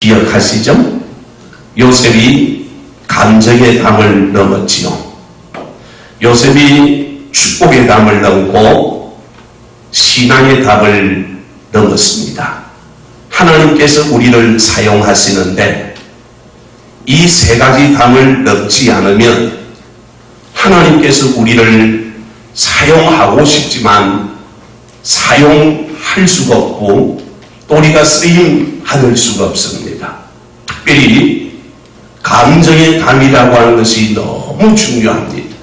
기억하시죠? 요셉이 감정의 담을 넘었지요. 요셉이 축복의 담을 넘고 신앙의 담을 넘었습니다. 하나님께서 우리를 사용하시는데 이 세 가지 담을 넘지 않으면 하나님께서 우리를 사용하고 싶지만 사용할 수가 없고 또 우리가 쓰임 받을 수가 없습니다. 특별히 감정의 담이라고 하는 것이 너무 중요합니다.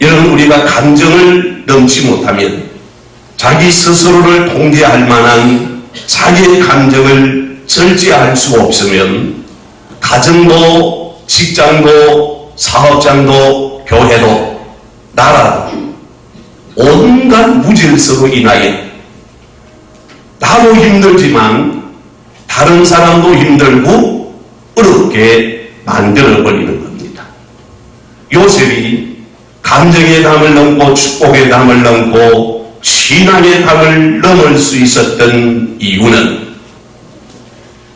여러분, 우리가 감정을 넘지 못하면 자기 스스로를 통제할 만한 자기의 감정을 절제할 수 없으면 가정도 직장도 사업장도 교회도 나라도 온갖 무질서로 인하여 나도 힘들지만 다른 사람도 힘들고 어렵게 만들어버리는 겁니다. 요셉이 감정의 담을 넘고 축복의 담을 넘고 신앙의 담을 넘을 수 있었던 이유는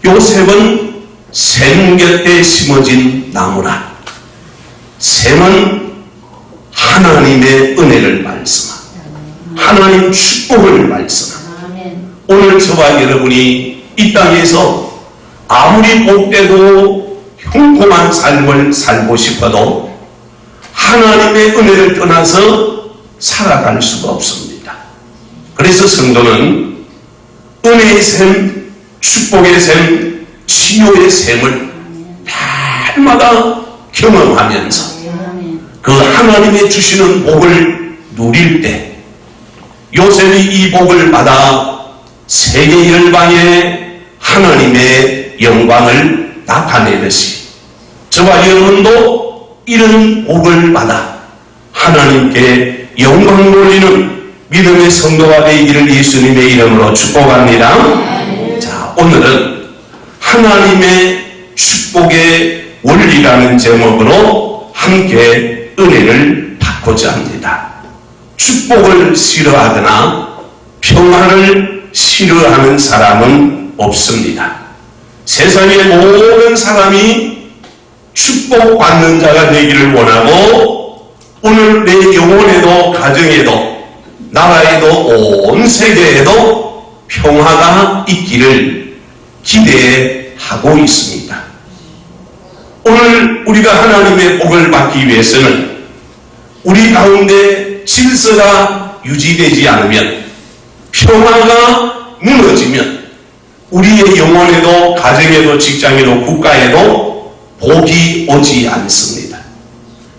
요셉은 샘 곁에 심어진 나무라. 샘은 하나님의 은혜를 말씀하고 하나님 축복을 말씀하고 오늘 저와 여러분이 이 땅에서 아무리 복되고 흉통한 삶을 살고 싶어도 하나님의 은혜를 떠나서 살아갈 수가 없습니다. 그래서 성도는 은혜의 샘, 축복의 샘, 치유의 샘을 날마다 경험하면서 그 하나님의 주시는 복을 누릴 때 요셉이 이 복을 받아 세계 열방에 하나님의 영광을 나타내듯이 저와 여러분도 이런 복을 받아 하나님께 영광 돌리는 믿음의 성도가 되기를 예수님의 이름으로 축복합니다. 자, 오늘은 하나님의 축복의 원리라는 제목으로 함께 은혜를 받고자 합니다. 축복을 싫어하거나 평안을 싫어하는 사람은 없습니다. 세상의 모든 사람이 축복받는 자가 되기를 원하고 오늘 내 영혼에도 가정에도 나라에도 온 세계에도 평화가 있기를 기대하고 있습니다. 오늘 우리가 하나님의 복을 받기 위해서는 우리 가운데 질서가 유지되지 않으면 평화가 무너지면 우리의 영혼에도 가정에도 직장에도 국가에도 복이 오지 않습니다.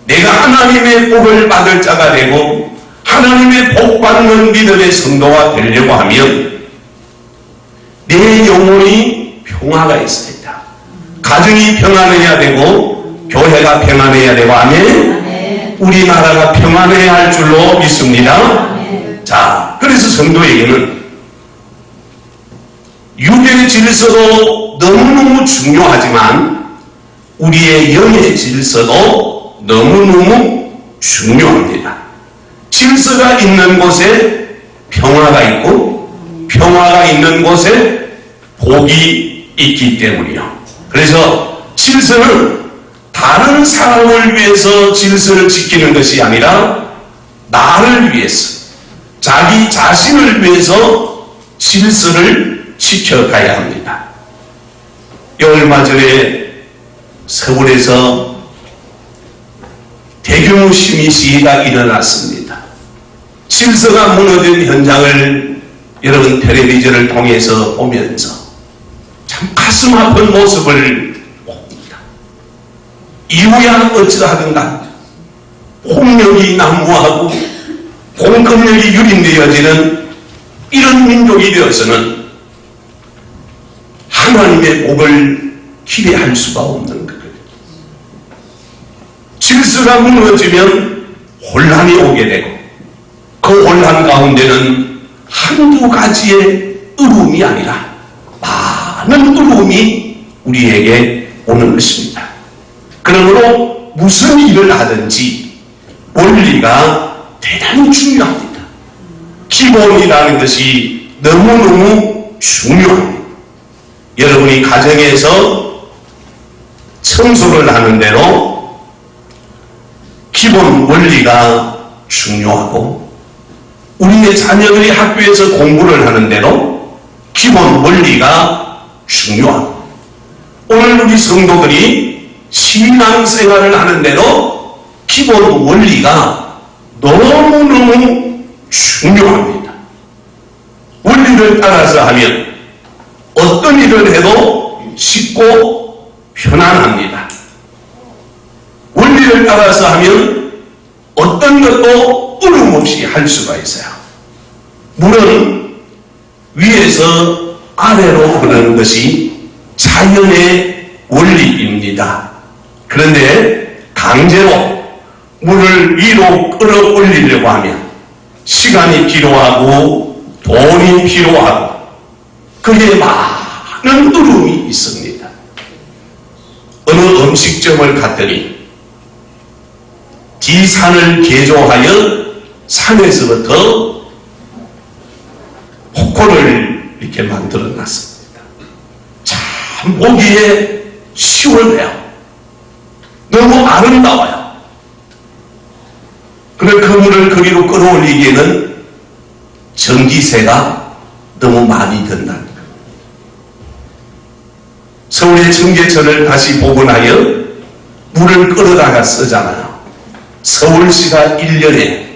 내가 하나님의 복을 받을 자가 되고 하나님의 복 받는 믿음의 성도가 되려고 하면 내 영혼이 평화가 있어야 된다. 가정이 평안해야 되고 교회가 평안해야 되고 아멘. 우리나라가 평안해야 할 줄로 믿습니다. 자, 그래서 성도에게는 육의 질서도 너무너무 중요하지만 우리의 영의 질서도 너무너무 중요합니다. 질서가 있는 곳에 평화가 있고 평화가 있는 곳에 복이 있기 때문이요. 그래서 질서는 다른 사람을 위해서 질서를 지키는 것이 아니라 나를 위해서 자기 자신을 위해서 질서를 지켜가야 합니다. 얼마 전에 서울에서 대규모 시민 시위가 일어났습니다. 질서가 무너진 현장을 여러분 텔레비전을 통해서 보면서 참 가슴 아픈 모습을 봅니다. 이유야 어찌하든가 폭력이 난무하고 공권력이 유린되어지는 이런 민족이 되어서는 하나님의 복을 기대할 수가 없는 거예요. 질서가 무너지면 혼란이 오게 되고 그 혼란 가운데는 한두 가지의 어려움이 아니라 많은 어려움이 우리에게 오는 것입니다. 그러므로 무슨 일을 하든지 원리가 대단히 중요합니다. 기본이라는 것이 너무너무 중요합니다. 여러분이 가정에서 청소를 하는 대로 기본 원리가 중요하고, 우리의 자녀들이 학교에서 공부를 하는 대로 기본 원리가 중요하고, 오늘 우리 성도들이 신앙생활을 하는 대로 기본 원리가 너무너무 중요합니다. 원리를 따라서 하면 어떤 일을 해도 쉽고 편안합니다. 원리를 따라서 하면 어떤 것도 어려움 없이 할 수가 있어요. 물은 위에서 아래로 흐르는 것이 자연의 원리입니다. 그런데 강제로 물을 위로 끌어올리려고 하면 시간이 필요하고 돈이 필요하고 그에 많은 어려움이 있습니다. 어느 음식점을 갔더니 디산을 개조하여 산에서부터 포코를 이렇게 만들어 놨습니다. 참 보기에 시원해요. 너무 아름다워요. 그런데 그 물을 거기로 끌어올리기에는 전기세가 너무 많이 든다는 거예요. 서울의 청계천을 다시 복원하여 물을 끌어다가 쓰잖아요. 서울시가 1년에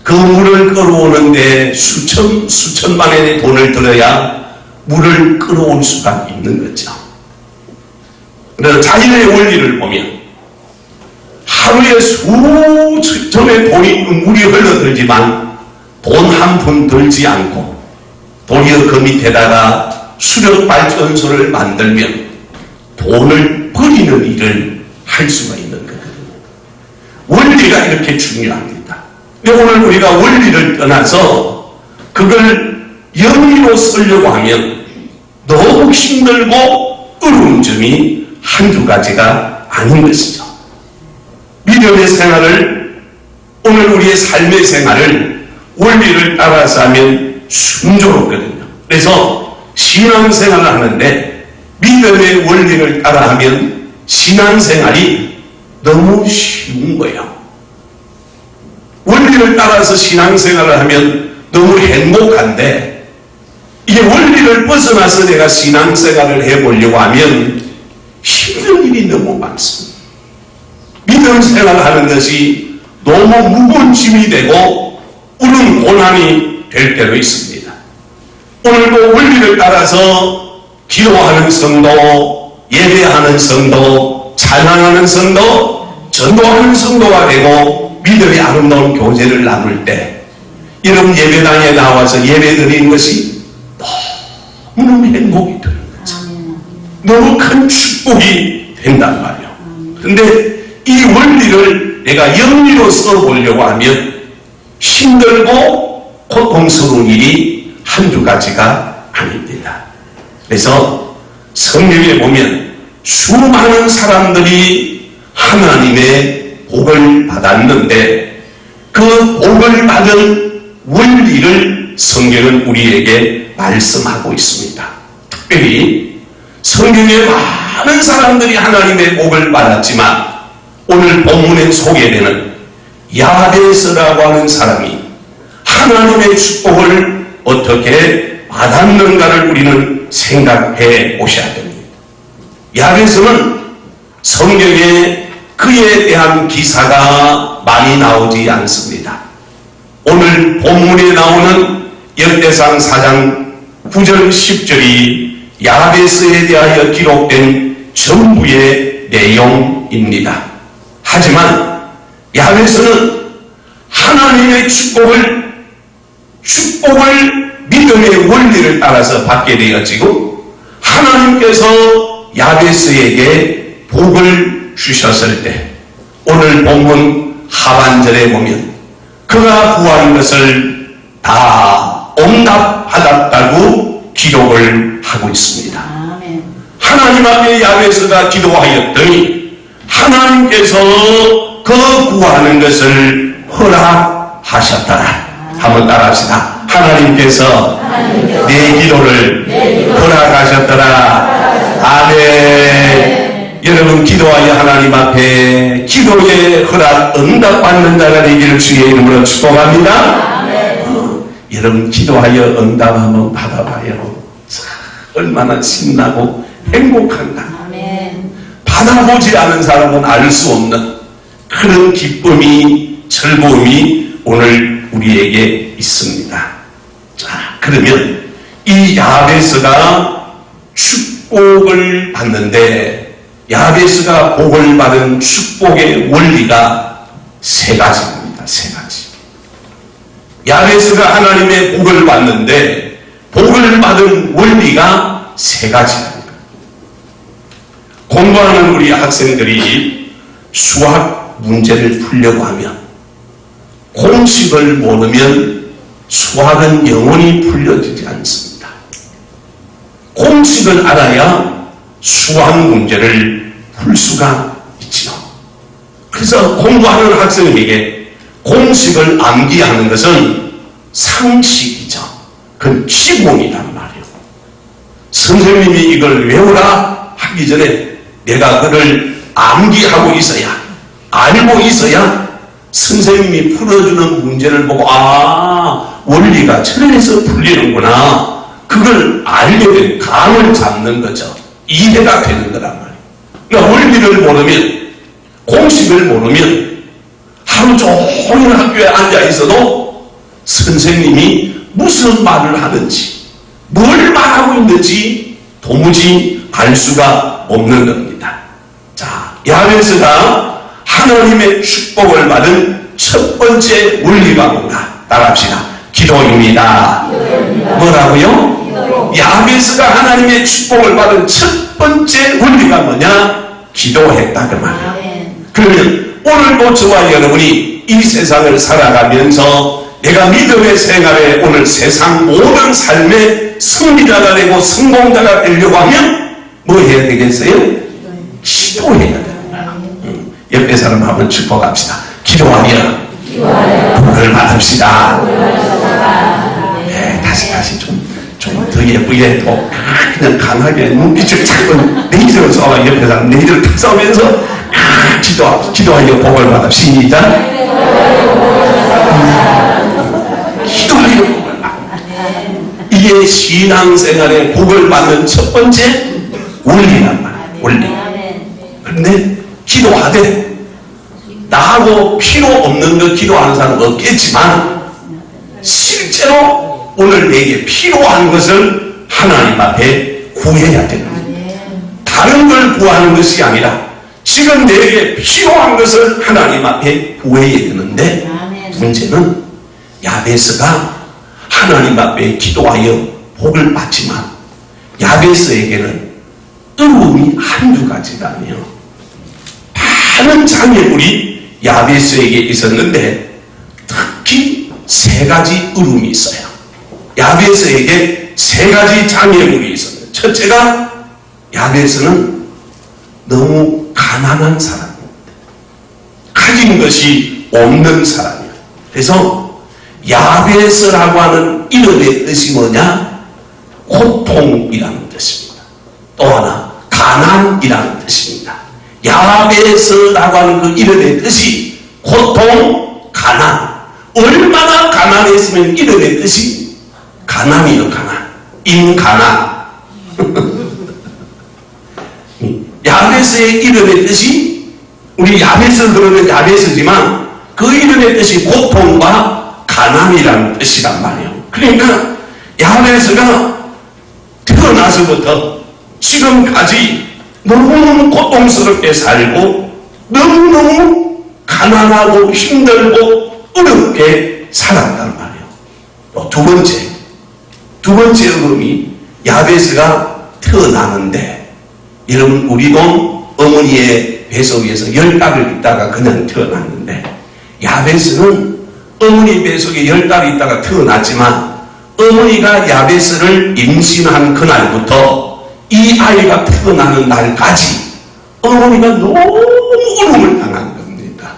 그 물을 끌어오는데 수천만 원의 돈을 들어야 물을 끌어올 수가 있는 거죠. 그래서 자연의 원리를 보면 하루에 수천의 물이 흘러들지만 돈 한 푼 들지 않고 도리어 그 밑에다가 수력발전소를 만들면 돈을 버리는 일을 할 수가 있는 거거든요. 원리가 이렇게 중요합니다. 근데 오늘 우리가 원리를 떠나서 그걸 영리로 쓰려고 하면 너무 힘들고 어려운 점이 한두 가지가 아닌 것이죠. 믿음의 생활을, 오늘 우리의 삶의 생활을 원리를 따라서 하면 순조롭거든요. 그래서 신앙생활을 하는데 믿음의 원리를 따라하면 신앙생활이 너무 쉬운 거예요. 원리를 따라서 신앙생활을 하면 너무 행복한데, 이게 원리를 벗어나서 내가 신앙생활을 해보려고 하면 힘든 일이 너무 많습니다. 믿음 생활하는 것이 너무 무거운 짐이 되고 우는 고난이 될 때도 있습니다. 오늘도 원리를 따라서 기도하는 성도, 예배하는 성도, 찬양하는 성도, 전도하는 성도가 되고 믿음의 아름다운 교제를 나눌 때 이런 예배당에 나와서 예배드리는 것이 너무 행복이 되는 거죠. 너무 큰 축복이 된단 말이에요. 그런데 이 원리를 내가 영리로 써보려고 하면 힘들고 고통스러운 일이 한두 가지가 아닙니다. 그래서 성경에 보면 수많은 사람들이 하나님의 복을 받았는데 그 복을 받은 원리를 성경은 우리에게 말씀하고 있습니다. 특별히 성경에 많은 사람들이 하나님의 복을 받았지만 오늘 본문에 소개되는 야베스라고 하는 사람이 하나님의 축복을 어떻게 받았는가를 우리는 생각해 보셔야 됩니다. 야베스는 성경에 그에 대한 기사가 많이 나오지 않습니다. 오늘 본문에 나오는 역대상 4장 9절 10절이 야베스에 대하여 기록된 전부의 내용입니다. 하지만 야베스는 하나님의 축복을 믿음의 원리를 따라서 받게 되어지고 하나님께서 야베스에게 복을 주셨을 때 오늘 본문 하반절에 보면 그가 구한 것을 다 응답받았다고 기록을 하고 있습니다. 아멘. 하나님 앞에 야베스가 기도하였더니 하나님께서 그 구하는 것을 허락하셨더라. 한번 따라합시다. 하나님께서 내 기도를 허락하셨더라. 아멘. 여러분, 기도하여 하나님 앞에 기도의 허락 응답받는 자가 되기를 주의 이름으로 축복합니다. 여러분, 기도하여 응답 한번 받아봐요. 얼마나 신나고 행복한가. 받아보지 않은 사람은 알 수 없는 그런 기쁨이, 즐거움이 오늘 우리에게 있습니다. 자, 그러면 이 야베스가 축복을 받는데, 야베스가 복을 받은 축복의 원리가 세 가지입니다. 세 가지. 야베스가 하나님의 복을 받는데 복을 받은 원리가 세 가지입니다. 공부하는 우리 학생들이 수학 문제를 풀려고 하면 공식을 모르면 수학은 영원히 풀려지지 않습니다. 공식을 알아야 수학 문제를 풀 수가 있지요. 그래서 공부하는 학생에게 공식을 암기하는 것은 상식이죠. 그건 기본이란 말이에요. 선생님이 이걸 외우라 하기 전에 내가 그를 암기하고 있어야, 알고 있어야 선생님이 풀어주는 문제를 보고 원리가 저래서 풀리는구나, 그걸 알게 된 감을 잡는 거죠. 이해가 되는 거란 말이에요. 그러니까 원리를 모르면, 공식을 모르면 하루 종일 학교에 앉아 있어도 선생님이 무슨 말을 하는지, 뭘 말하고 있는지 도무지 알 수가 없는 겁니다. 자, 야베스가 하나님의 축복을 받은 첫 번째 원리가 뭔가? 따라합시다. 기도입니다. 뭐라고요? 야베스가 하나님의 축복을 받은 첫 번째 원리가 뭐냐? 기도했다 그 말이에요. 그러면 오늘도 저와 여러분이 이 세상을 살아가면서 내가 믿음의 생활에 오늘 세상 모든 삶의 승리자가 되고 성공자가 되려고 하면 뭐 해야 되겠어요? 기도해야 됩니다. 옆에 사람 한번 축복합시다. 기도하여 복을 받읍시다. 네, 다시 좀 더 예쁘게 또 그냥 강하게 눈빛을 자꾸 내기를 쏘아 옆에 사람 내기를 탁 쏘면서 기도하여 복을 받읍시다. 기도하여 복을 받는다. 이게 신앙생활의 복을 받는 첫 번째 원리란 말이에요. 원리. 그런데 기도하되 나하고 필요 없는 거 기도하는 사람은 없겠지만 실제로 오늘 내게 필요한 것을 하나님 앞에 구해야 됩니다. 다른 걸 구하는 것이 아니라 지금 내게 필요한 것을 하나님 앞에 구해야 되는데, 문제는 야베스가 하나님 앞에 기도하여 복을 받지만 야베스에게는 어려움이 한두 가지가 아니에요. 많은 장애물이 야베스에게 있었는데 특히 세 가지 어려움이 있어요. 야베스에게 세 가지 장애물이 있었어요. 첫째가, 야베스는 너무 가난한 사람입니다. 가진 것이 없는 사람이에요. 그래서 야베스라고 하는 이름의 뜻이 뭐냐? 고통이라는 뜻입니다. 또 하나 가난이라는 뜻입니다. 야베스라고 하는 그 이름의 뜻이 고통, 가난. 얼마나 가난했으면 이름의 뜻이 가난이요, 가난. 인가난. 야베스의 이름의 뜻이, 우리 야베스 그러면 야베스지만 그 이름의 뜻이 고통과 가난이라는 뜻이란 말이에요. 그러니까 야베스가 태어나서부터 지금까지 너무너무 고통스럽게 살고 너무너무 가난하고 힘들고 어렵게 살았단 말이에요. 또 두 번째 어려움이, 야베스가 태어나는데, 여러분 우리도 어머니의 뱃속에서 10달을 있다가 그냥 태어났는데, 야베스는 어머니 뱃속에 10달이 있다가 태어났지만 어머니가 야베스를 임신한 그날부터 이 아이가 태어나는 날까지 어머니가 너무 어려움을 당한 겁니다.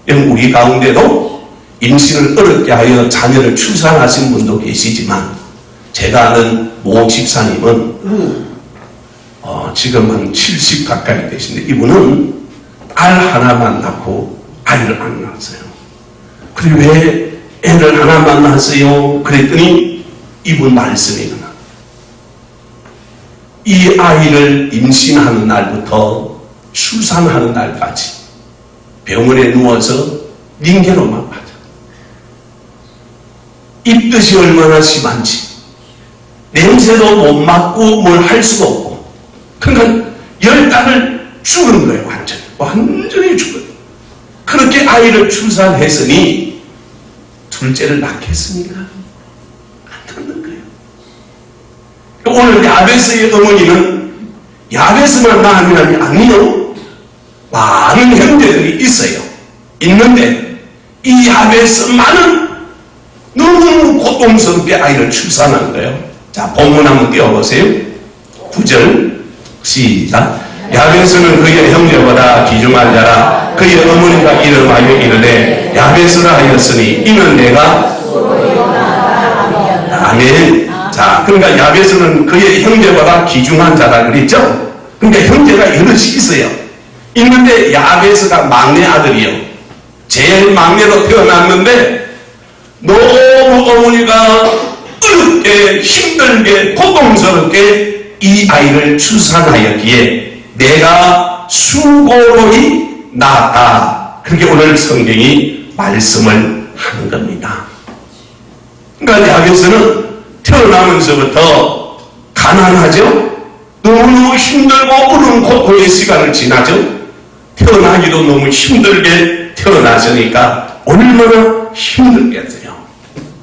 여러분, 우리 가운데도 임신을 어렵게 하여 자녀를 출산하신 분도 계시지만, 제가 아는 모 집사님은 지금 한 70 가까이 되신데, 이분은 딸 하나만 낳고 아이를 안 낳았어요. 그래, 왜 애를 하나만 낳았어요? 그랬더니 이분 말씀이 있나, 이 아이를 임신하는 날부터 출산하는 날까지 병원에 누워서 링겔로만 맞아. 입덧이 얼마나 심한지 냄새도 못 맡고 뭘 할 수가 없고, 그러니까 10달을 죽은 거예요. 완전히 죽어요. 그렇게 아이를 출산했으니 둘째를 낳겠습니까? 안 낳는 거예요. 오늘 야베스의 어머니는 야베스만 낳으면 아니요, 많은 형제들이 있어요. 있는데 이 야베스만은 너무 고통스럽게 아이를 출산한 거예요. 자, 본문 한번 띄워보세요. 9절 시작. 야베스는 그의 형제보다 귀중한 자라. 그의 어머니가 이름하여 이르되 야베스라 하였으니 이는 내가 아멘. 자, 그러니까 야베스는 그의 형제보다 귀중한 자라 그랬죠. 그러니까 형제가 여럿이 있어요. 있는데 야베스가 막내 아들이요, 제일 막내로 태어났는데 너무 어머니가 어렵게 힘들게 고통스럽게 이 아이를 출산하였기에 내가 수고로이 낳았다. 그렇게 오늘 성경이 말씀을 하는 겁니다. 그러니까 야베스는 태어나면서부터 가난하죠. 너무너무 힘들고 어려운 고통의 시간을 지나죠. 태어나기도 너무 힘들게 태어났으니까 얼마나 힘들겠어요.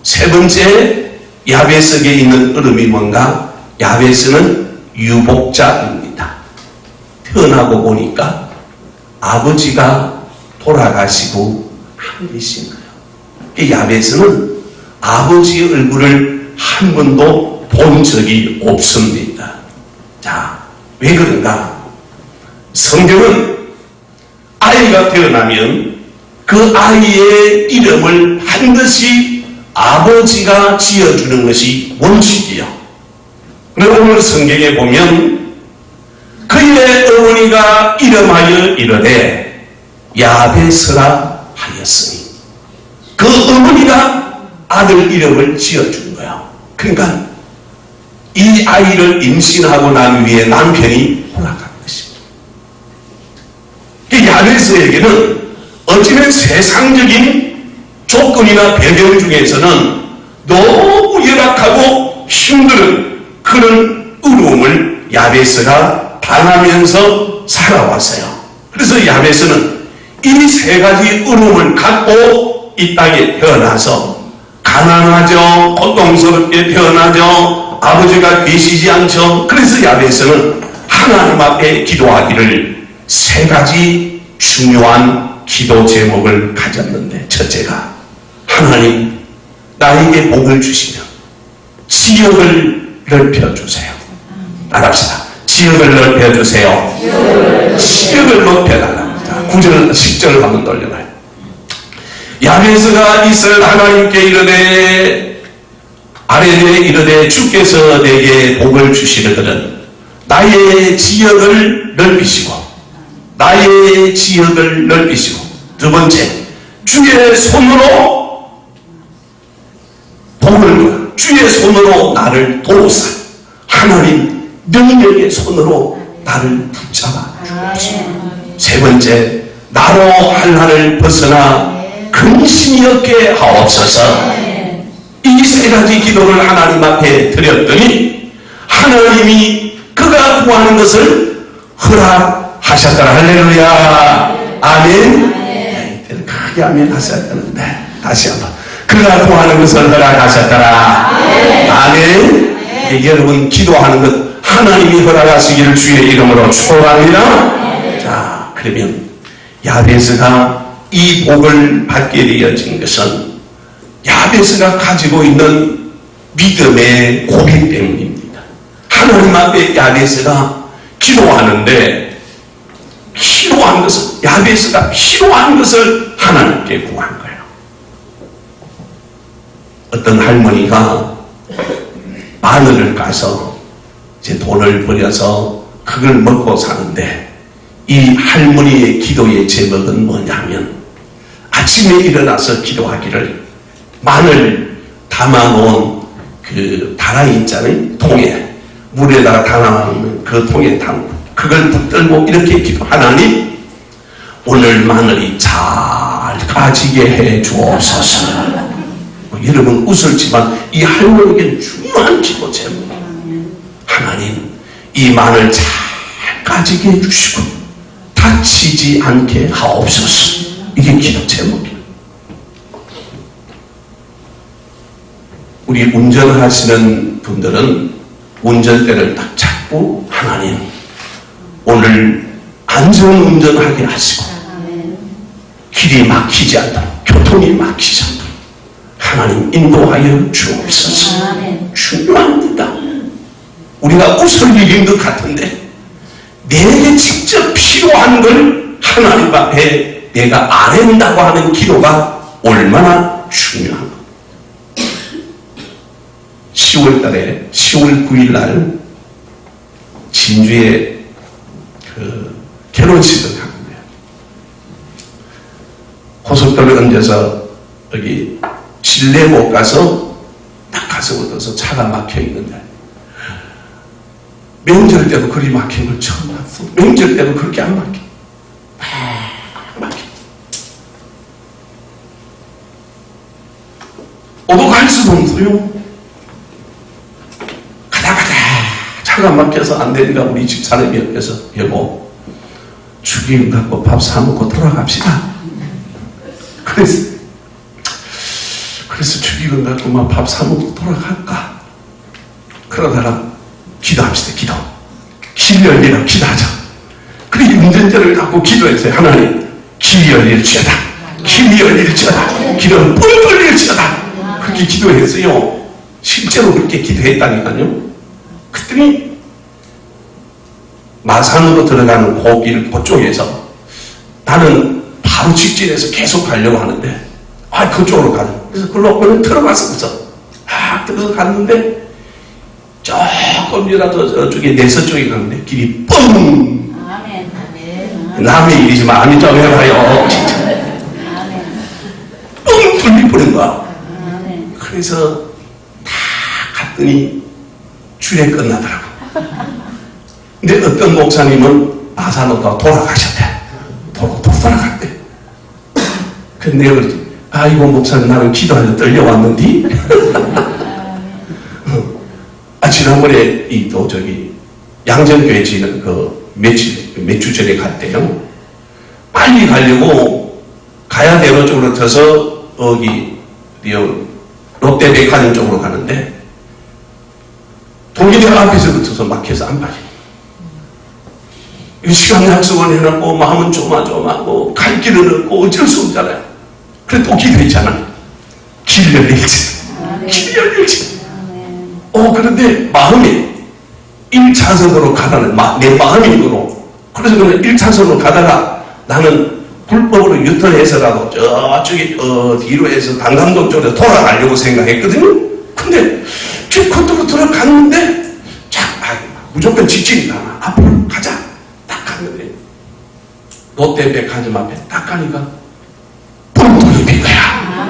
세 번째, 야베스에게 있는 어려움이 뭔가? 야베스는 유복자입니다. 태어나고 보니까 아버지가 돌아가시고 안 계신 거예요. 야베스는 아버지의 얼굴을 한 번도 본 적이 없습니다. 자, 왜 그런가? 성경은 아이가 태어나면 그 아이의 이름을 반드시 아버지가 지어주는 것이 원칙이요. 그런데 오늘 성경에 보면 그의 어머니가 이름하여 이르되 야베스라 하였으니 그 어머니가 아들 이름을 지어준 거예요. 그러니까 이 아이를 임신하고 난 후에 남편이 허락한 것입니다. 야베스에게는 어찌면 세상적인 조건이나 배경 중에서는 너무 열악하고 힘든 그런 어려움을 야베스가 당하면서 살아왔어요. 그래서 야베스는 이 세 가지 어려움을 갖고 이 땅에 태어나서 가난하죠, 고통스럽게 태어나죠, 아버지가 계시지 않죠. 그래서 야베스는 하나님 앞에 기도하기를 세 가지 중요한 기도 제목을 가졌는데, 첫째가 하나님 나에게 복을 주시며 지역을 넓혀주세요. 나갑시다. 지역을 넓혀주세요. 지역을 넓혀달랍니다. 9절 10절을 한번 돌려봐요. 야베스가 이스라엘 하나님께 이르되 아뢰되 이르되 주께서 내게 복을 주시거든 나의 지역을 넓히시고 나의 지역을 넓히시고, 두 번째, 주의 손으로 복을, 주의 손으로 나를 도우사 하나님 능력의 손으로 나를 붙잡아 주옵소서. 세 번째, 나로 한나를 벗어나 근심이 없게 하옵소서. 이 세 가지 기도를 하나님 앞에 드렸더니 하나님이 그가 구하는 것을 허락하셨더라. 할렐루야. 아멘. 크게 아멘 하셔야 되는데 다시 한번, 그가 구하는 것을 허락하셨더라. 아멘. 여러분 기도하는 것 하나님이 허락하시기를 주의 이름으로 축복합니다. 자, 그러면 야베스가 이 복을 받게 되어진 것은 야베스가 가지고 있는 믿음의 고백 때문입니다. 하나님 앞에 야베스가 기도하는데 필요한 것을, 야베스가 필요한 것을 하나님께 구한 거예요. 어떤 할머니가 마늘을 까서 이제 돈을 벌여서 그걸 먹고 사는데, 이 할머니의 기도의 제목은 뭐냐면, 아침에 일어나서 기도하기를 마늘 담아놓은 그 다라이 있잖아요. 통에 물에다가 담아놓으면 그 통에 담고 그걸 붙들고 이렇게 기도. 하나님, 오늘 마늘이 잘 까지게 해 주옵소서. 여러분 웃을지만 이 할머니에게 중요한 기도 제목. 하나님, 이 마늘 잘 까지게 해주시고 다치지 않게 하옵소서. 이게 기도 제목이에요. 우리 운전하시는 분들은 운전대를 딱 잡고, 하나님, 오늘 안전운전하게 하시고 길이 막히지 않도록, 교통이 막히지 않도록 하나님 인도하여 주옵소서. 중요합니다. 우리가 웃을 일인 것 같은데 내게 직접 필요한 걸 하나님 앞에 내가 아랜다고 하는 기도가 얼마나 중요한 것. 10월 달에 10월 9일 날 진주에 그 결혼식을 하는데요. 고속도로 얹어서 여기 실내 못 가서 딱 가서 얻어서 차가 막혀 있는데, 명절 때도 그리 막힌 걸 처음 봤어. 명절 때도 그렇게 안 막혀. 막혀. 어디 갈 수도 없어요. 가다 차가 막혀서 안 되니까 우리 집사람이 옆에서, 여보, 축의금 갖고 밥 사 먹고 돌아갑시다. 그래서 축의금 갖고 막 밥 사 먹고 돌아갈까? 그러다가 기도합시다. 기도. 길 열리라 기도하자. 그래 운전자를 갖고 기도했어요. 하나님, 길 열릴지어다. 길 열릴지어다. 길은 뻥 뚫릴지어다. 그렇게 기도했어요. 실제로 그렇게 기도했다니까요. 그랬더니 마산으로 들어가는 고길 그쪽에서 나는 바로 직진해서 계속 가려고 하는데, 그쪽으로 가자. 그래서 그걸로 그냥 들어가서 들어서 갔는데, 조금이라도 저쪽에 내서쪽에 갔는데 길이 뻥! 남의 일이지만 아니 좀 해봐요. 뻥 뚫려버린 거야. 그래서 다 갔더니 주례 끝나더라고. 근데 어떤 목사님은 마산으로 돌아가셨대. 돌아갔대. 근데 내가 그랬지, 아이고 목사님, 나는 기도하려 떨려왔는데. 지난번에 양전교회 지는 몇 주 전에 갔대요. 빨리 가려고 가야대로 쪽으로 쳐서 롯데백화점 쪽으로 가는데 동기들 앞에서 붙어서 막혀서 안 빠져. 시간 약속을 해놓고 마음은 조마조마하고 갈 길은 없고 어쩔 수 없잖아요. 그래 또 기도했잖아. 길 열릴지. 길 열릴지. 그런데 마음이 1차선으로 가라는 내 마음이므로, 그래서 그냥 1차선으로 가다가 나는 불법으로 유턴해서라도 저쪽에 뒤로 해서 단감동 쪽으로 돌아가려고 생각했거든요. 근데 그쪽으로 들어갔는데 무조건 직진이다. 앞으로 가자. 딱 갔는데 롯데백화점 앞에 딱 가니까 뻥 뚫린 거야.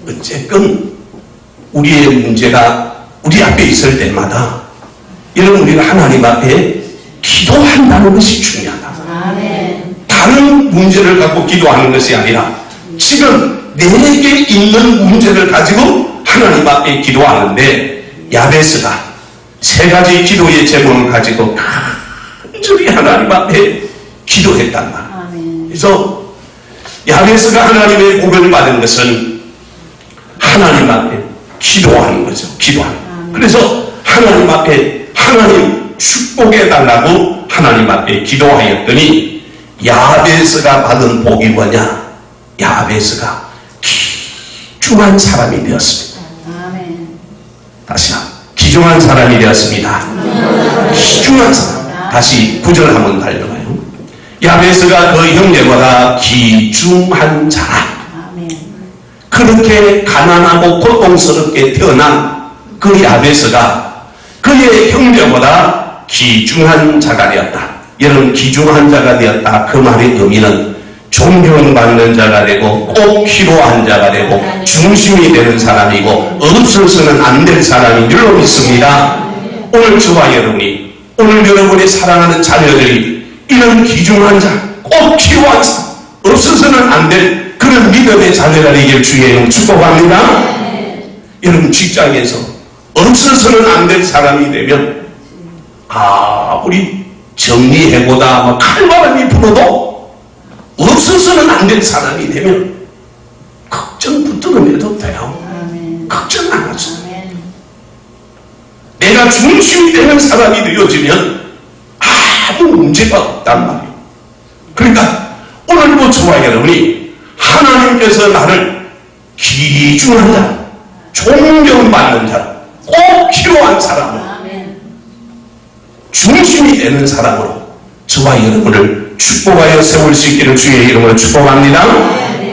어쨌건 우리의 문제가 우리 앞에 있을 때마다 이런 우리가 하나님 앞에 기도한다는 것이 중요하다. 다른 문제를 갖고 기도하는 것이 아니라 지금 내게 있는 문제를 가지고 하나님 앞에 기도하는데, 야베스가 세 가지 기도의 제목을 가지고 간절히 하나님 앞에 기도했단 말이에요. 그래서 야베스가 하나님의 고백을 받은 것은 하나님 앞에 기도하는 거죠. 그래서 하나님 앞에 하나님 축복해달라고 하나님 앞에 기도하였더니, 야베스가 받은 복이 뭐냐? 야베스가 귀중한 사람이 되었습니다. 다시 귀중한 사람이 되었습니다. 귀중한 사람. 다시 9절 한번 달려가요. 야베스가 그 형제보다 귀중한 자라. 그렇게 가난하고 고통스럽게 태어난 그 야베스가 그의 형제보다 귀중한 자가 되었다. 여러분, 귀중한 자가 되었다. 그 말의 의미는 존경받는 자가 되고 꼭 필요한 자가 되고 중심이 되는 사람이고 없어서는 안 될 사람인 줄로 믿습니다. 오늘 저와 여러분이, 오늘 여러분이 사랑하는 자녀들이 이런 귀중한 자, 꼭 필요한 자, 없어서는 안 될 그런 믿음의 자녀가 되길 주의 이름 축복합니다. 여러분, 직장에서 없어서는 안 될 사람이 되면 우리 정리해보다 칼바람이 불어도 없어서는 안 될 사람이 되면 걱정 붙들어 해도 돼요. 걱정 안 하죠. 내가 중심이 되는 사람이 되어지면 아무 문제가 없단 말이에요. 그러니까 오늘도 저와 여러분이 하나님께서 나를 귀중한 자, 존경받는 자, 꼭 필요한 사람으로, 중심이 되는 사람으로 저와 여러분을 축복하여 세울 수 있기를 주의 이름으로 축복합니다.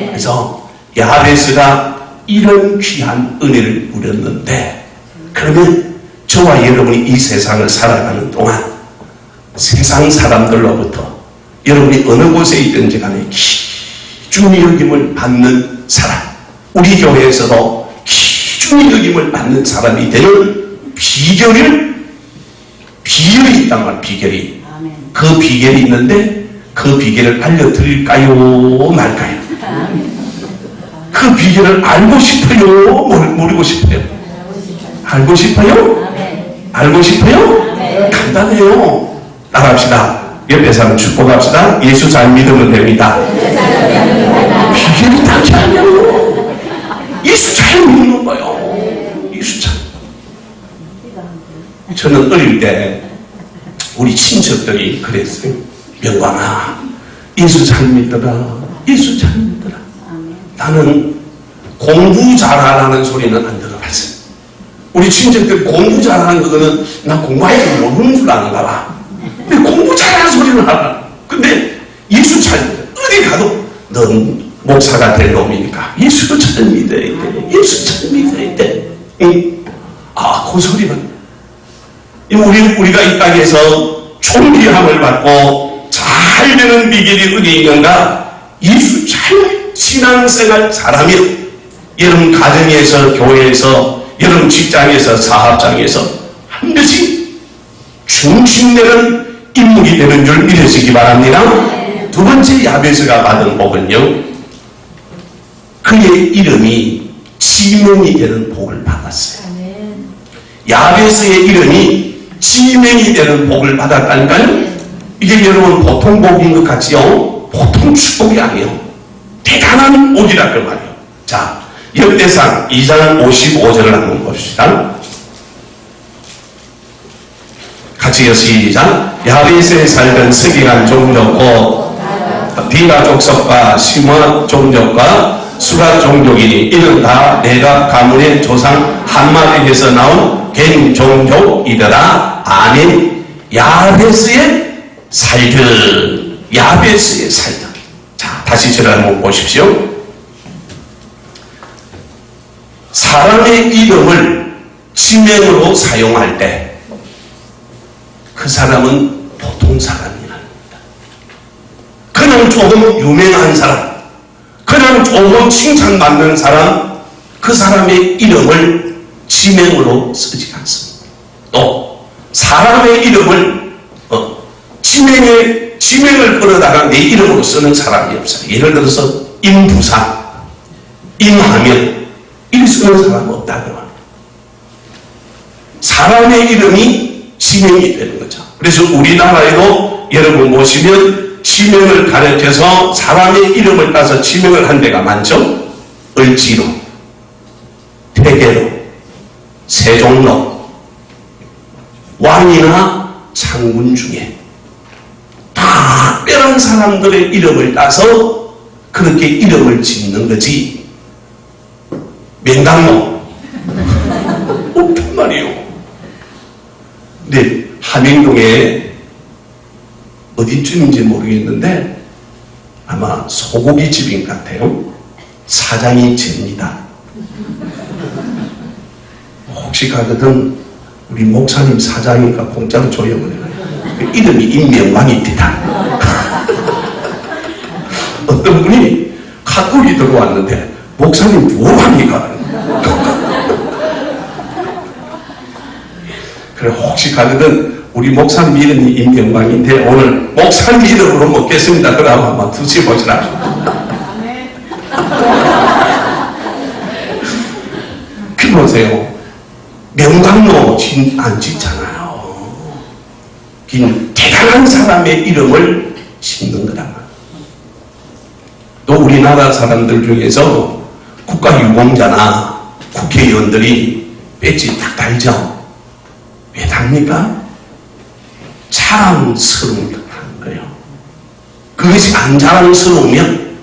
그래서 야베스가 이런 귀한 은혜를 누렸는데, 그러면 저와 여러분이 이 세상을 살아가는 동안 세상 사람들로부터 여러분이 어느 곳에 있든지 간에 귀중히 여김을 받는 사람, 우리 교회에서도 귀중히 여김을 받는 사람이 되는 비결이 있단 말이에요. 비결이. 그 비결이 있는데 그 비결을 알려드릴까요? 말까요? 그 비결을 알고 싶어요? 모르고 싶어요? 알고 싶어요? 알고 싶어요? 간단해요. 따라합시다. 옆에 사람 축복합시다. 예수 잘 믿으면 됩니다. 비결이 단순해요. 예수 잘 믿는 거예요. 예수 잘. 저는 어릴 때 우리 친척들이 그랬어요. 명광아, 예수 잘 믿더라. 예수 잘 믿더라. 나는 공부 잘하라는 소리는 안 들어봤어요. 우리 친척들이 공부 잘하는 그거는 나 공부할 줄 모르는 줄 아는가 봐. 근데 공부 잘하는 소리는 알아. 근데 예수 잘 믿어. 어디 가도 넌 목사가 될 놈이니까 예수도 잘 믿어야 돼. 예수 잘 믿어야 돼. 그 소리는 우리가 이 땅에서 총리함을 받고 잘 되는 비결이 어디 있는가? 예수 잘 신앙생활 잘하면 여러분 가정에서, 교회에서, 여러분 직장에서, 사업장에서 한 번씩 중심되는 인물이 되는 줄 믿으시기 바랍니다. 두 번째 야베스가 받은 복은요, 그의 이름이 지명이 되는 복을 받았어요. 야베스의 이름이 지명이 되는 복을 받았다니까요. 이게 여러분 보통 복인 것 같지요? 보통 축복이 아니에요. 대단한 복이라 그 말이에요. 자, 역대상 2장 55절을 한번 봅시다. 같이요. 시작. 야베스에 살던 스기란 종족과 디가 족속과 시므 종족과 수가 종족이니 이는 다 내가 가문의 조상 한마디에서 나온 갱 종족이더라. 아멘. 야베스에 살던, 야베스에 살던. 자, 다시 저를 한번 보십시오. 사람의 이름을 지명으로 사용할 때 그 사람은 보통 사람이 아닙니다. 그냥 조금 유명한 사람, 그냥 조금 칭찬받는 사람, 그 사람의 이름을 지명으로 쓰지 않습니다. 또 사람의 이름을 지명을 끌어다가 내 이름으로 쓰는 사람이 없어요. 예를 들어서 임부상, 임하면 이렇게 쓰는 사람은 없다고 합니다. 사람의 이름이 지명이 되는 거죠. 그래서 우리나라에도 여러분 보시면 지명을 가르쳐서 사람의 이름을 따서 지명을 한 데가 많죠. 을지로, 태계로, 세종로, 왕이나 장군 중에 특별한 사람들의 이름을 따서 그렇게 이름을 짓는 거지. 명당로 없단 말이에요. 근데 함영동에 어디쯤인지 모르겠는데 아마 소고기 집인 것 같아요. 사장이 잽니다. 혹시 가거든 우리 목사님 사장이니까 공짜로 줘요. 이름이 임명왕입니다. 어떤 분이 카톡이 들어왔는데 목사님 뭐합니까? 그래 혹시 가거든 우리 목사님 이름이 임명왕인데 오늘 목사님 이름으로 먹겠습니다. 그러면 한번 드셔보시라. 그 보세요. 명강로 안 짓잖아요. 대단한 사람의 이름을 짓는 거란 말이에요. 또 우리나라 사람들 중에서 국가유공자나 국회의원들이 배지 딱 달죠. 왜 답니까? 자랑스러우니까 하는 거예요. 그것이 안 자랑스러우면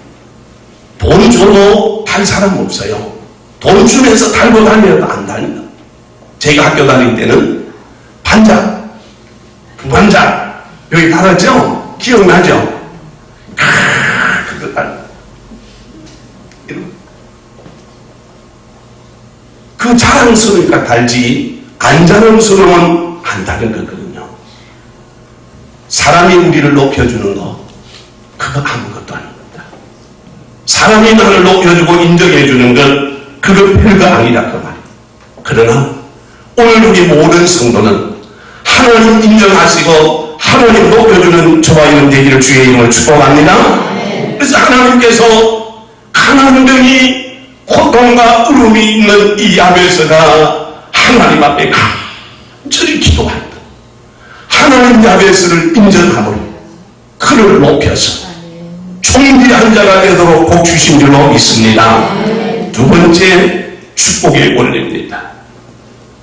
돈 줘도 달 사람 없어요. 돈 주면서 달고 다녀도 안 다닌다. 제가 학교 다닐 때는 반장, 부반장 여기 달았죠? 기억나죠? 그거 달. 그 자랑스러우니까 달지 안 자랑스러우면 안 다는 거거든요. 사람이 우리를 높여주는 거 그거 아무것도 아닙니다. 사람이 나를 높여주고 인정해주는 건 그거 별거 아니라 그 말이에요. 그러나 오늘 우리 모든 성도는 하나님 인정하시고 하나님 높여주는 저와 여러분 되기를 주의 이름으로 축복합니다. 그래서 하나님께서 가난한 병이 고통과 울음이 있는 이 야베스가 하나님 앞에 간절히 기도한다. 하나님 야베스를 인정하므로 그를 높여서 존귀한 자가 되도록 복 주신 줄로 믿습니다. 두 번째 축복의 원리입니다.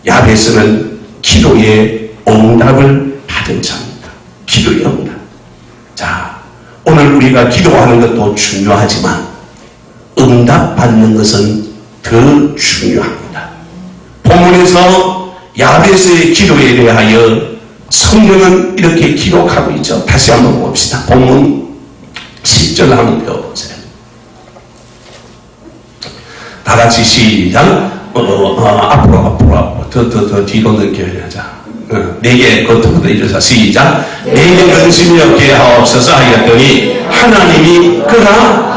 야베스는 기도의 응답을 받은 자입니다. 기도의 응답. 자, 오늘 우리가 기도하는 것도 중요하지만 응답받는 것은 더 중요합니다. 본문에서 야베스의 기도에 대하여 성경은 이렇게 기록하고 있죠. 다시 한번 봅시다. 본문 10절 한번 배워보세요. 다 같이 시작. 앞으로 더 뒤로 넘겨야자. 내게 겉부터 일어서 시작. 내게 근심이 없게 하옵소서 하였더니 하나님이 그가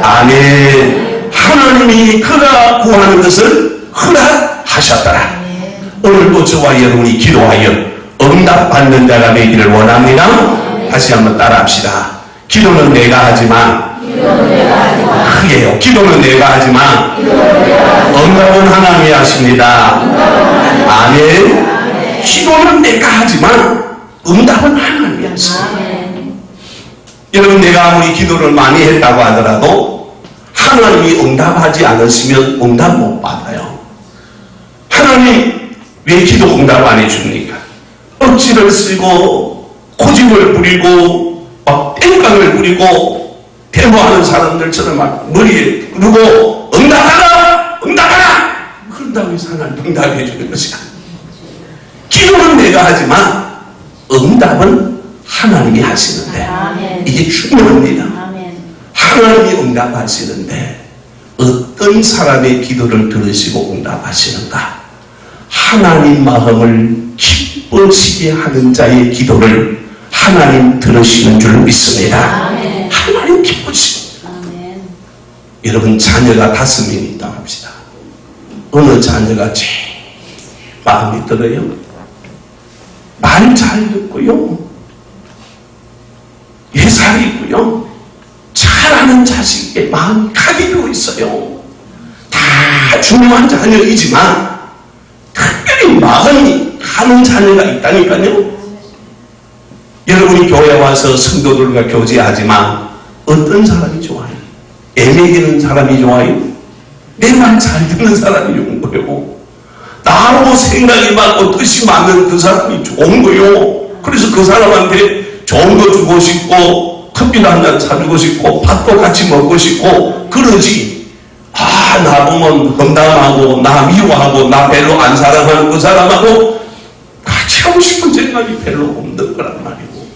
아멘. 하나님이 그가 구하는 것을 허락하셨더라. 오늘도 저와 여러분이 기도하여 응답받는 자가 되기를 원합니다. 다시 한번 따라합시다. 기도는 내가 하지만 크게요. 기도는 내가 하지만 응답은 하나님이 하십니다. 아멘. 기도는 내가 하지만 응답은 하나님이 하십니다. 여러분 내가 아무리 기도를 많이 했다고 하더라도 하나님이 응답하지 않으시면 응답 못 받아요. 하나님 왜 기도 응답 안 해줍니까? 억지를 쓰고 고집을 부리고 막 땡깡을 부리고 데모하는 사람들처럼 막 머리에 누르고 응답하라! 응답하라! 그런다고 해서 하나님 응답해 주는 것이 아니에요. 기도는 내가 하지만 응답은 하나님이 하시는데 이게 중요합니다. 하나님이 응답하시는데 어떤 사람의 기도를 들으시고 응답하시는가? 하나님 마음을 기뻐지게 하는 자의 기도를 하나님 들으시는 줄 믿습니다. 하나님 기뻐지십니다. 여러분 자녀가 5명이 있다고 합시다. 어느 자녀가 제일 마음에 들어요? 말 잘 듣고요, 예살이고요, 잘하는 자식의 마음이 가게 되어 있어요. 다 중요한 자녀이지만 특별히 마음이 가는 자녀가 있다니까요. 여러분이 교회 와서 성도들과 교제하지만 어떤 사람이 좋아요? 애매기는 사람이 좋아요? 내 말 잘 듣는 사람이 좋은 거예요. 나하고 생각이 맞고 뜻이 맞는 그 사람이 좋은 거예요. 그래서 그 사람한테 좋은 거 주고 싶고 커피도 한잔 사주고 싶고 밥도 같이 먹고 싶고 그러지. 나 보면 험담하고 나 미워하고 나 별로 안 사랑하는 그 사람하고 같이 하고 싶은 생각이 별로 없는 거란 말이고,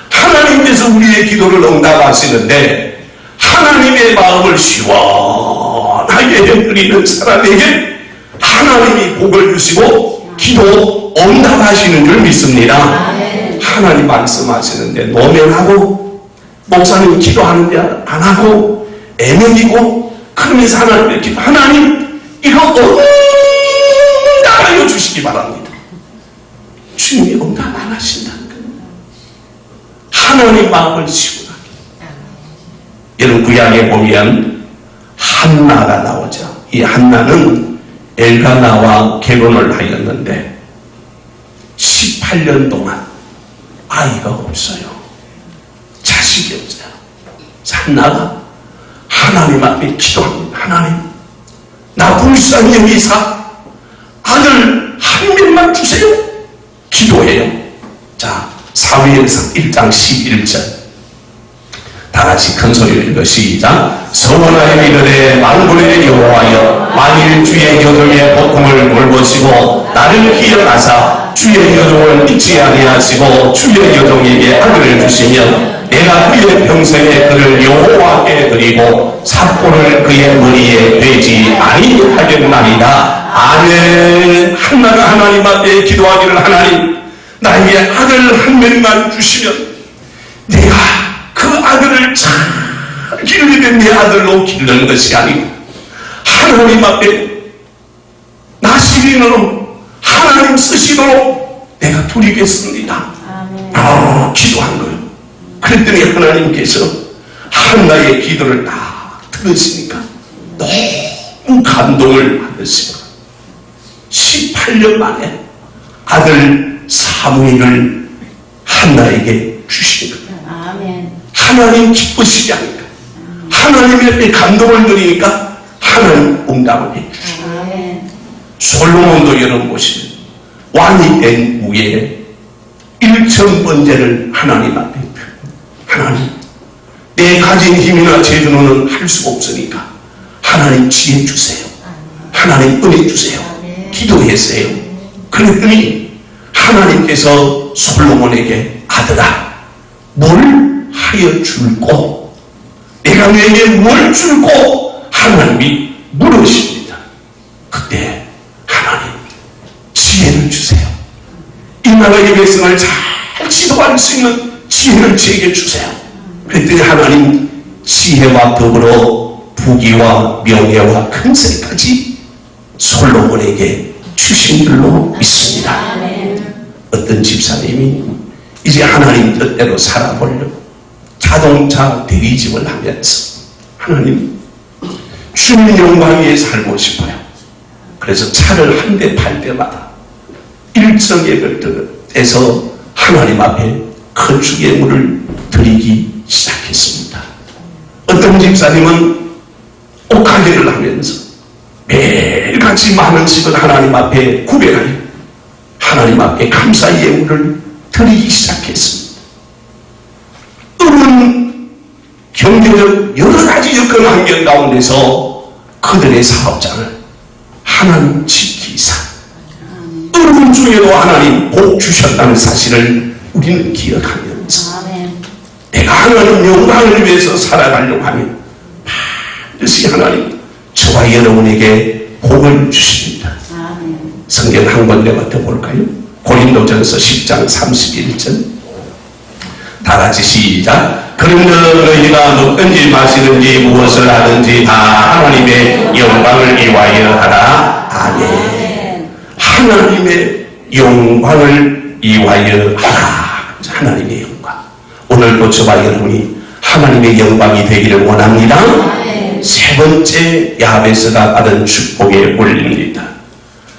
하나님께서 우리의 기도를 응답하시는데 하나님의 마음을 시원하게 해드리는 사람에게 하나님이 복을 주시고 기도 응답하시는 줄 믿습니다. 하나님 말씀하시는데 노면하고 목사님 기도하는데 안 하고 애매이고 그러면서 하나님께 기도, 하나님 이거 응답하여 주시기 바랍니다. 주님이 응답 안 하신다는 거예요. 하나님 마음을 시원하게. 여러분 구약에 보면 한나가 나오죠. 이 한나는 엘가나와 결혼을 하였는데 18년 동안 아이가 없어요. 자식이 없어요. 한나가 하나님 앞에 기도합니다. 하나님, 나 불쌍히 여기사 아들 한 명만 주세요. 기도해요. 자, 사무엘상 1장 11절 다같이 큰 소리로 읽어 시작. 서원하여 이르되 만군의 여호와여 만일 주의 여종의 고통을 돌보시고 나를 기억하사 주의 여종을 잊지 아니하시고 주의 여종에게 아들을 주시면 내가 그의 평생에 그를 여호와께 드리고 삭고를 그의 머리에 되지 아니하겠나이다. 아멘. 한나가 하나님 앞에 기도하기를, 하나님 나에게 아들 한 명만 주시면 내가 그 아들을 잘 기르는 내 아들로 기르는 것이 아니고 하나님 앞에 나시린으로 하나님 쓰시도록 내가 드리겠습니다. 기도한 거예요. 그랬더니 하나님께서 한나의 기도를 다 들으시니까 너무 감동을 받으시고 18년 만에 아들 사무엘을 한나에게 주신 거예요. 하나님 기쁘시지 않을까? 하나님 옆에 감동을 드리니까 하나님 응답을 해주시고, 솔로몬도 여러분 보시면 왕이 된 후에 1,000번제를 하나님 앞에 하나님, 내 가진 힘이나 재주는 할 수 없으니까 하나님 지혜 주세요. 하나님 은혜 주세요. 기도했어요. 그랬더니 하나님께서 솔로몬에게 아들아, 뭘 하여 줄꼬? 내가 너에게 뭘 줄꼬? 하나님이 물으십니다. 그때 하나님 지혜를 주세요. 이 나라의 백성을 잘 지도할 수 있는 지혜를 저에게 주세요. 그랬더니 하나님 지혜와 더불어 부귀와 명예와 큰세까지 솔로몬에게 주신 줄로 믿습니다. 어떤 집사님이 이제 하나님 뜻대로 살아보려고 자동차 대리집을 하면서 하나님 주님 영광 위에 살고 싶어요. 그래서 차를 한 대 팔 때마다 일정액을 떼서 하나님 앞에 건축 예물을 드리기 시작했습니다. 어떤 집사님은 옷가게를 하면서 매일같이 많은씩을 하나님 앞에 구별하여 하나님 앞에 감사 예물을 드리기 시작했습니다. 어려운 경제적 여러 가지 여건 환경 가운데서 그들의 사업장을 하나님 지키사 어려운 중에도 하나님 복 주셨다는 사실을 우리는 기억하면서 내가 하나님 영광을 위해서 살아가려고 하면 반드시 하나님 저와 여러분에게 복을 주십니다. 성경 한 번 내가 더 볼까요? 고린도전서 10장 31절 다같이 시작. 그런즉 너희가 먹든지 마시든지 무엇을 하든지 다 하나님의 영광을 위하여 하라. 아멘. 하나님의 영광을 위하여 하라. 하나님의 영광. 오늘도 저와 여러분이 하나님의 영광이 되기를 원합니다. 세 번째 야베스가 받은 축복에 올립니다.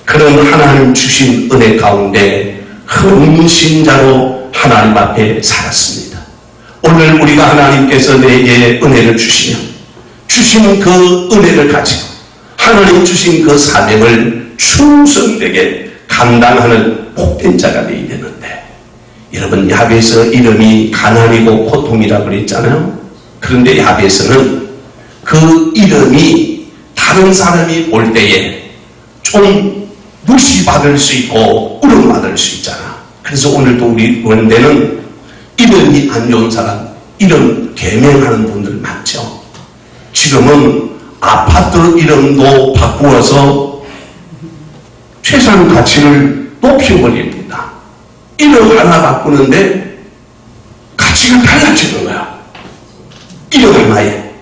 그런 하나님 주신 은혜 가운데 헌신자로 하나님 앞에 살았습니다. 오늘 우리가 하나님께서 내게 은혜를 주시면 주신 그 은혜를 가지고 하나님 주신 그 사명을 충성되게 감당하는 복된 자가 되어야 되는데, 여러분 야베스 이름이 가난이고 고통이라고 그랬잖아요. 그런데 야베스는 그 이름이 다른 사람이 볼 때에 좀 무시받을 수 있고 울음받을 수 있잖아. 그래서 오늘도 우리 원대는 이름이 안 좋은 사람, 이름 개명하는 분들 많죠. 지금은 아파트 이름도 바꾸어서 최상 가치를 높여버립니다. 이름 하나 바꾸는데 가치가 달라지는 거야. 이름 하나에.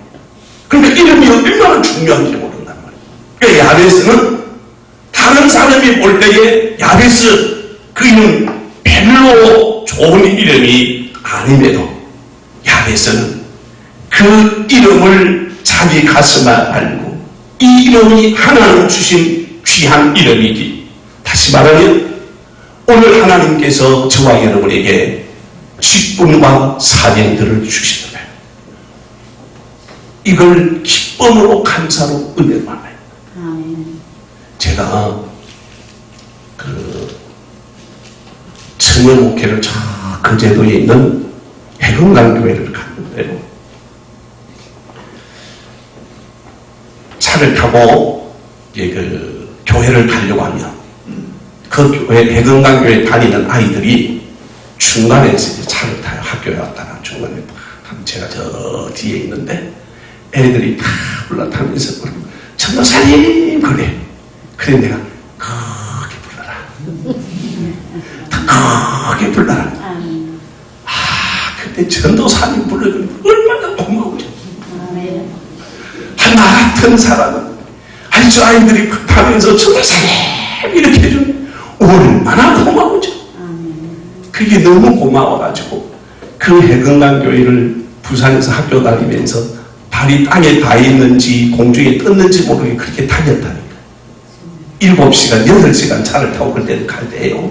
그러니까 이름이 얼마나 중요한지 모른단 말이야. 그러니까 야베스는 다른 사람이 볼 때에 야베스 그 이름 별로 좋은 이름이 아님에도 야베스는 그 이름을 자기 가슴에 알고 이 이름이 하나님 주신 귀한 이름이기. 다시 말하면 오늘 하나님께서 저와 여러분에게 직분과 사명들을 주시는 거예요. 이걸 기쁨으로 감사로 은혜로 받아요. 제가 청년 목회를 저 거제도에 있는 해금강교회를 갔는데요. 차를 타고 교회를 가려고 하면 그 교회, 해금강교회 다니는 아이들이 중간에서 차를 타요. 학교에 왔다가 중간에 제가 저 뒤에 있는데 애들이 다 올라타면서 전도사님 그래. 그래 내가 크게 불러라. 더 크게 불러라. 그때 전도사님 불러주면 얼마나 고마워요. 나 같은 사람은 아니 저 아이들이 타면서 전도사님 이렇게 해주면 얼마나 고마워져. 그게 너무 고마워가지고 그 해금강교회를 부산에서 학교 다니면서 발이 땅에 닿아 있는지 공중에 떴는지 모르게 그렇게 다녔다니까. 7시간, 8시간 차를 타고 그때는 갈 때예요.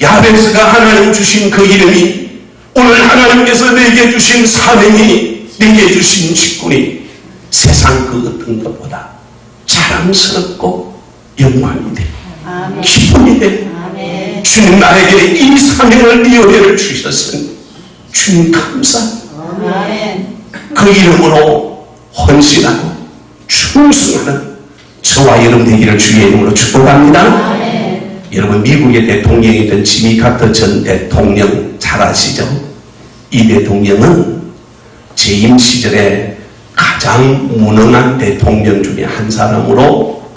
야베스가 하나님 주신 그 이름이 오늘 하나님께서 내게 주신 사명이 내게 주신 직분이 세상 그 어떤 것보다 자랑스럽고 영광이 돼. 기쁨이 돼. 주님 나에게 이 사명을 이 은혜를 주셨으니 주님 감사. 그 이름으로 헌신하고 충성하는 저와 여러분 되기를 주의 이름으로 축복합니다. 여러분 미국의 대통령이던 지미 카터 전 대통령 잘 아시죠? 이 대통령은 재임 시절에 가장 무능한 대통령 중에 한 사람으로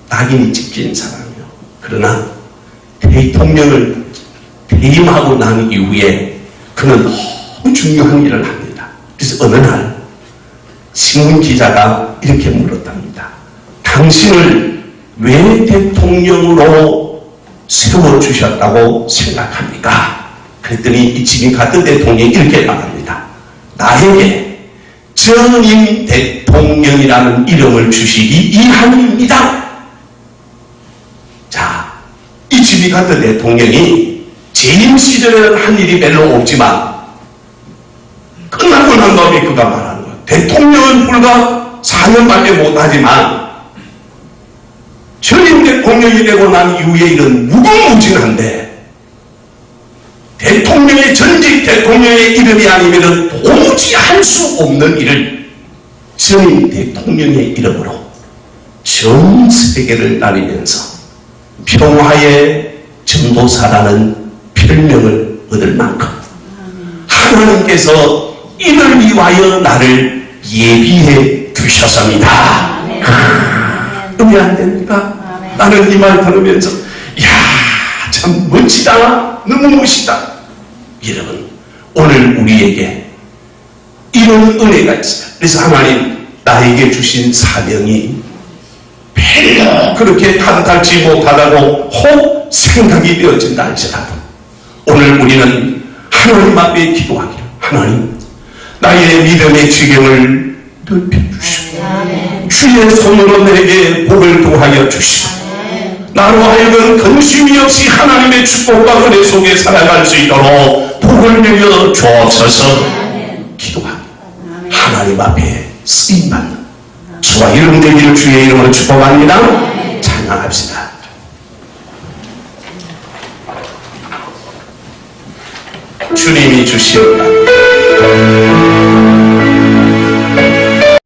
낙인이 찍힌 사람이에요. 그러나 대통령을 퇴임하고 난 이후에 그는 너무 중요한 일을 합니다. 그래서 어느 날 신문 기자가 이렇게 물었답니다. 당신을 왜 대통령으로 세워주셨다고 생각합니까? 그랬더니 이 지미 카터 대통령이 이렇게 말합니다. 나에게 전임 대통령이라는 이름을 주시기 이함입니다. 자, 이 지미 카터 대통령이 재임 시절에는 한 일이 별로 없지만 끝나고 난 다음에 그가 말하는 거예요. 대통령은 불과 4년밖에 못하지만 전임 대통령이 되고 난 이후의 일은 무궁무진한데 대통령의 전직 대통령의 이름이 아니면 도무지 할 수 없는 일을 전임 대통령의 이름으로 전 세계를 다니면서 평화의 전도사라는 별명을 얻을 만큼 하나님께서 이를 위하여 나를 예비해 두셨습니다. 은혜 안 됩니까? 나는 이 말 들으면서 참 멋지다. 너무 멋있다. 여러분 오늘 우리에게 이런 은혜가 있어요. 그래서 하나님 나에게 주신 사명이 별로 그렇게 탄탄치 못하다고 혹 생각이 되어진다 할지라도 오늘 우리는 하나님 앞에 기도하기를 하나님 나의 믿음의 지경을 넓혀주시고 주의 손으로 내게 복을 더하여 주시고 나로 하여금 근심이 없이 하나님의 축복과 은혜 속에 살아갈 수 있도록 복을 내려 주옵소서. 기도합니다. 하나님 앞에 쓰임받는 저와 이름 되기를 주의 이름으로 축복합니다. 찬양합시다. 주님이 주시옵다.